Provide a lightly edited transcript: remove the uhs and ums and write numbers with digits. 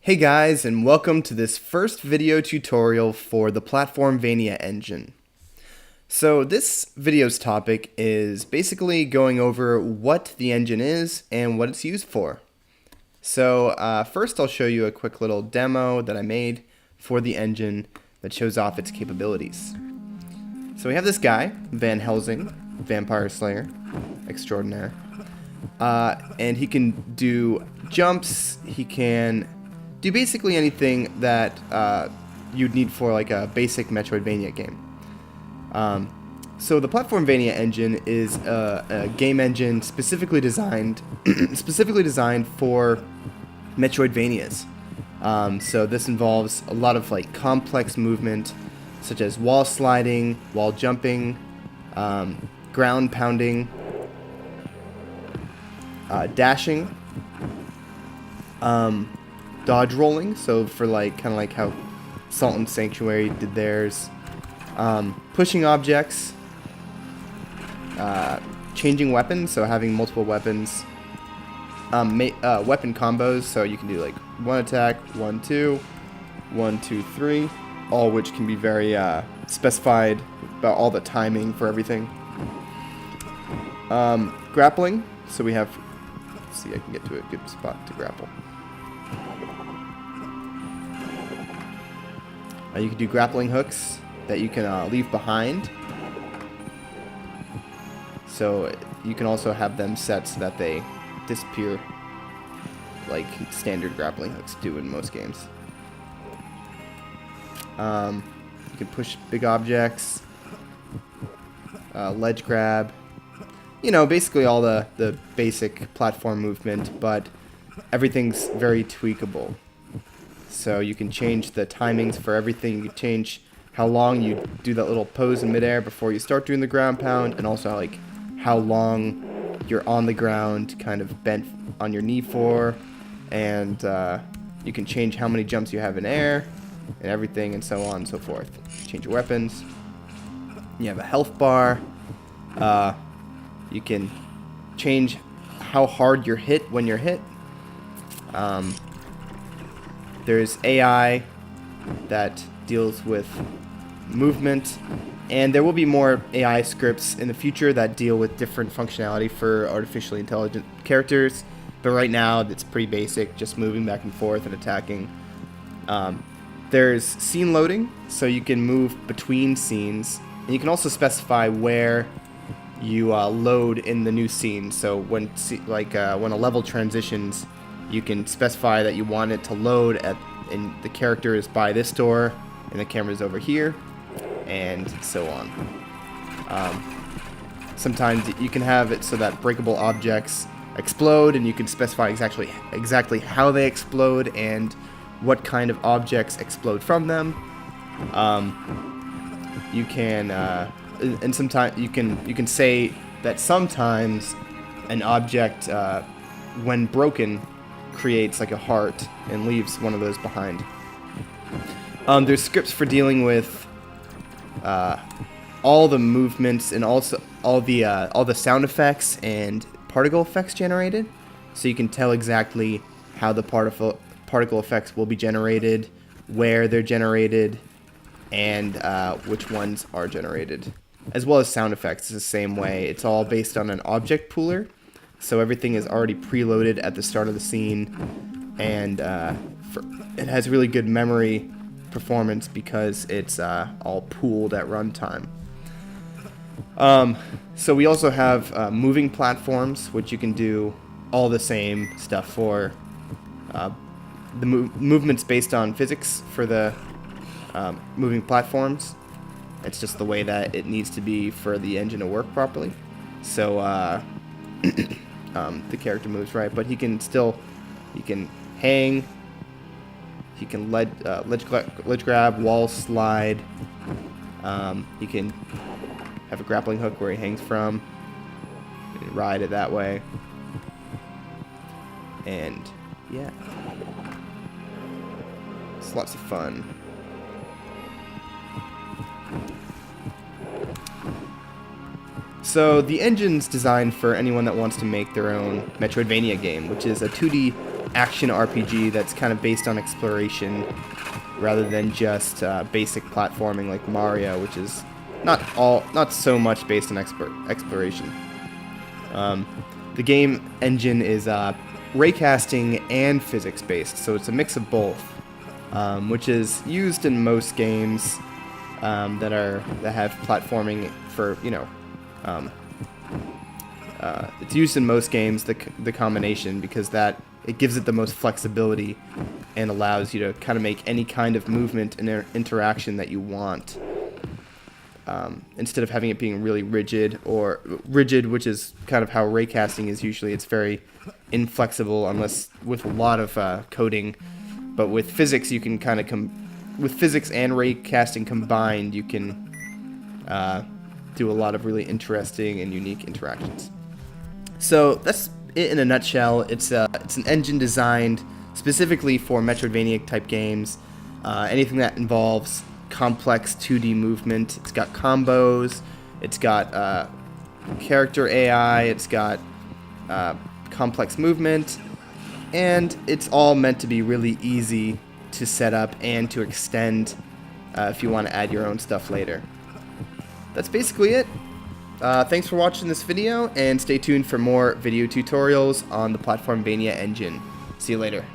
Hey guys, and welcome to this first video tutorial for the Platform-Vania engine. So this video's topic is basically going over what the engine is and what it's used for. So first I'll show you a quick little demo that I made for the engine that shows off its capabilities. So we have this guy, Van Helsing, Vampire Slayer Extraordinaire, and he can do jumps, he can do basically anything that you'd need for like a basic Metroidvania game. So the Platform-Vania engine is a game engine specifically designed for Metroidvanias. So this involves a lot of like complex movement, such as wall sliding, wall jumping, ground pounding, dashing, dodge rolling, so for like kind of like how Salt and Sanctuary did theirs, pushing objects, changing weapons, so having multiple weapons, weapon combos, so you can do like one attack, 1-2, 1-2-3, all which can be very specified about all the timing for everything. Grappling, so we have, let's see, I can get to a good spot to grapple. You can do grappling hooks that you can leave behind. So you can also have them set so that they disappear like standard grappling hooks do in most games. You can push big objects, ledge grab, you know, basically all the basic platform movement, but everything's very tweakable. So you can change the timings for everything. You can change how long you do that little pose in midair before you start doing the ground pound, and also like how long you're on the ground, kind of bent on your knee for, and you can change how many jumps you have in air, and everything, and so on and so forth. Change your weapons. You have a health bar. You can change how hard you're hit when you're hit. There's AI that deals with movement, and there will be more AI scripts in the future that deal with different functionality for artificially intelligent characters, but right now it's pretty basic, just moving back and forth and attacking. There's scene loading, so you can move between scenes, and you can also specify where you load in the new scene. So when a level transitions, you can specify that you want it to load and the character is by this door and the camera is over here, and so on. Sometimes you can have it so that breakable objects explode, and you can specify exactly how they explode and what kind of objects explode from them. You can and sometimes you can say that sometimes an object when broken creates like a heart and leaves one of those behind. There's scripts for dealing with all the movements and also all the sound effects and particle effects generated, so you can tell exactly how the particle effects will be generated, where they're generated, and which ones are generated, as well as sound effects. It's the same way. It's all based on an object pooler. So everything is already preloaded at the start of the scene, and it has really good memory performance because it's all pooled at runtime. So we also have moving platforms, which you can do all the same stuff for. The movements based on physics for the moving platforms. It's just the way that it needs to be for the engine to work properly. So the character moves right, but he can hang, he can ledge grab, wall slide, he can have a grappling hook where he hangs from, and ride it that way, and yeah, it's lots of fun. So the engine's designed for anyone that wants to make their own Metroidvania game, which is a 2D action RPG that's kind of based on exploration rather than just basic platforming like Mario, which is not so much based on exploration. The game engine is raycasting and physics based, so it's a mix of both, which is used in most games that have platforming for, you know, it's used in most games, the combination, because that it gives it the most flexibility and allows you to kind of make any kind of movement and interaction that you want, instead of having it being really rigid, which is kind of how raycasting is usually. It's very inflexible unless with a lot of coding, but with physics you can kind of with physics and raycasting combined, you can do a lot of really interesting and unique interactions. So that's it in a nutshell. It's an engine designed specifically for Metroidvania type games. Anything that involves complex 2D movement. It's got combos. It's got character AI. It's got complex movement, and it's all meant to be really easy to set up and to extend if you want to add your own stuff later. That's basically it. Thanks for watching this video, and stay tuned for more video tutorials on the Platform-Vania engine. See you later.